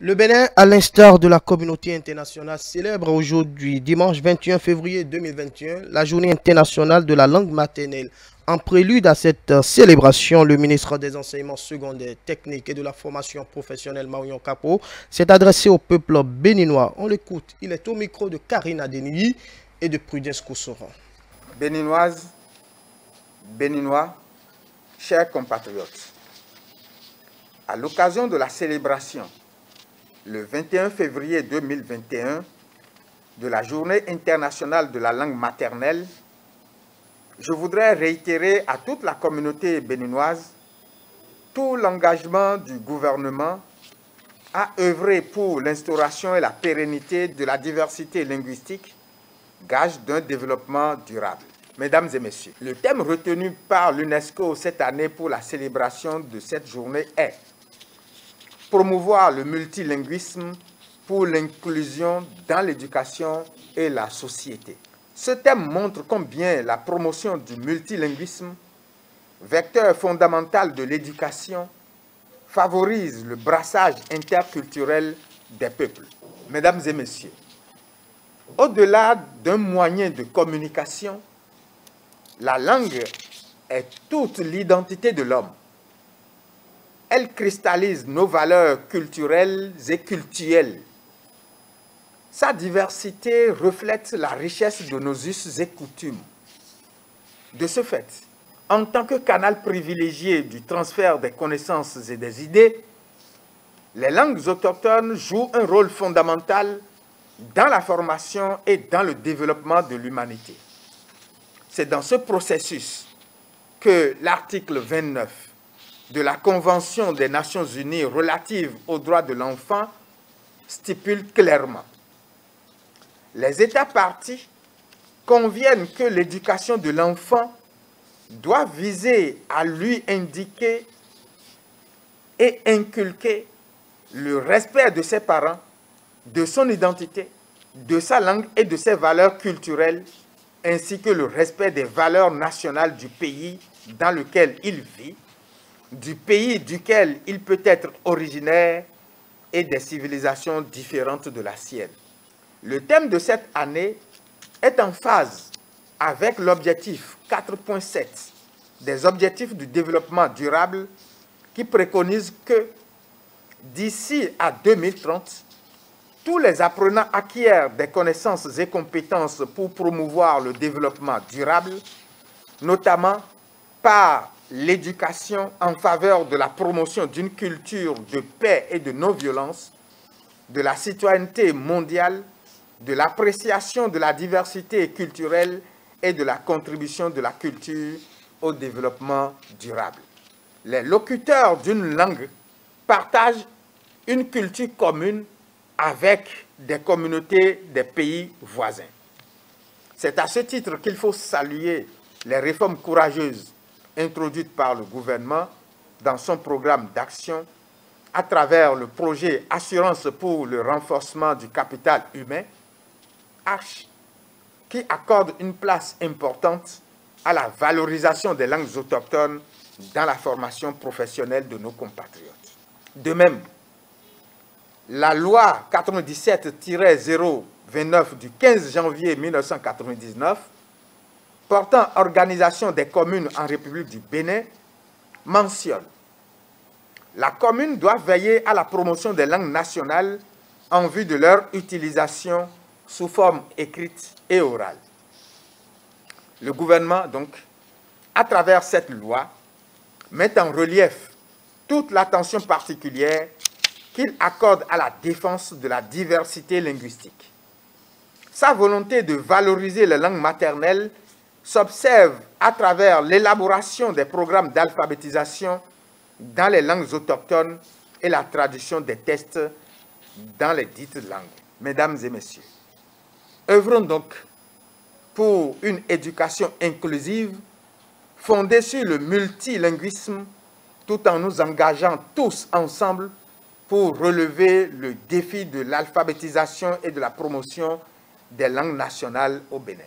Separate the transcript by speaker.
Speaker 1: Le Bénin, à l'instar de la communauté internationale, célèbre aujourd'hui, dimanche 21 février 2021, la journée internationale de la langue maternelle. En prélude à cette célébration, le ministre des Enseignements secondaires, techniques et de la formation professionnelle, Marion Capo, s'est adressé au peuple béninois. On l'écoute, il est au micro de Karina Denilly et de Prudence Koussoran.
Speaker 2: Béninoises, Béninois, chers compatriotes, à l'occasion de la célébration le 21 février 2021 de la Journée internationale de la langue maternelle, je voudrais réitérer à toute la communauté béninoise tout l'engagement du gouvernement à œuvrer pour l'instauration et la pérennité de la diversité linguistique, gage d'un développement durable. Mesdames et messieurs, le thème retenu par l'UNESCO cette année pour la célébration de cette journée est promouvoir le multilinguisme pour l'inclusion dans l'éducation et la société. Ce thème montre combien la promotion du multilinguisme, vecteur fondamental de l'éducation, favorise le brassage interculturel des peuples. Mesdames et messieurs, au-delà d'un moyen de communication, la langue est toute l'identité de l'homme. Elle cristallise nos valeurs culturelles et cultuelles. Sa diversité reflète la richesse de nos us et coutumes. De ce fait, en tant que canal privilégié du transfert des connaissances et des idées, les langues autochtones jouent un rôle fondamental dans la formation et dans le développement de l'humanité. C'est dans ce processus que l'article 29 de la Convention des Nations Unies relative aux droits de l'enfant stipule clairement: les États parties conviennent que l'éducation de l'enfant doit viser à lui indiquer et inculquer le respect de ses parents, de son identité, de sa langue et de ses valeurs culturelles, ainsi que le respect des valeurs nationales du pays dans lequel il vit, du pays duquel il peut être originaire et des civilisations différentes de la sienne. Le thème de cette année est en phase avec l'objectif 4.7 des objectifs du développement durable qui préconise que d'ici à 2030, tous les apprenants acquièrent des connaissances et compétences pour promouvoir le développement durable, notamment par l'éducation en faveur de la promotion d'une culture de paix et de non-violence, de la citoyenneté mondiale, de l'appréciation de la diversité culturelle et de la contribution de la culture au développement durable. Les locuteurs d'une langue partagent une culture commune avec des communautés des pays voisins. C'est à ce titre qu'il faut saluer les réformes courageuses introduites par le gouvernement dans son programme d'action à travers le projet Assurance pour le renforcement du capital humain, ARCH, qui accorde une place importante à la valorisation des langues autochtones dans la formation professionnelle de nos compatriotes. De même, la loi 97-029 du 15 janvier 1999 portant organisation des communes en République du Bénin mentionne: la commune doit veiller à la promotion des langues nationales en vue de leur utilisation sous forme écrite et orale. Le gouvernement, donc, à travers cette loi, met en relief toute l'attention particulière qu'il accorde à la défense de la diversité linguistique. Sa volonté de valoriser les langues maternelles s'observe à travers l'élaboration des programmes d'alphabétisation dans les langues autochtones et la traduction des tests dans les dites langues. Mesdames et messieurs, œuvrons donc pour une éducation inclusive fondée sur le multilinguisme tout en nous engageant tous ensemble pour relever le défi de l'alphabétisation et de la promotion des langues nationales au Bénin.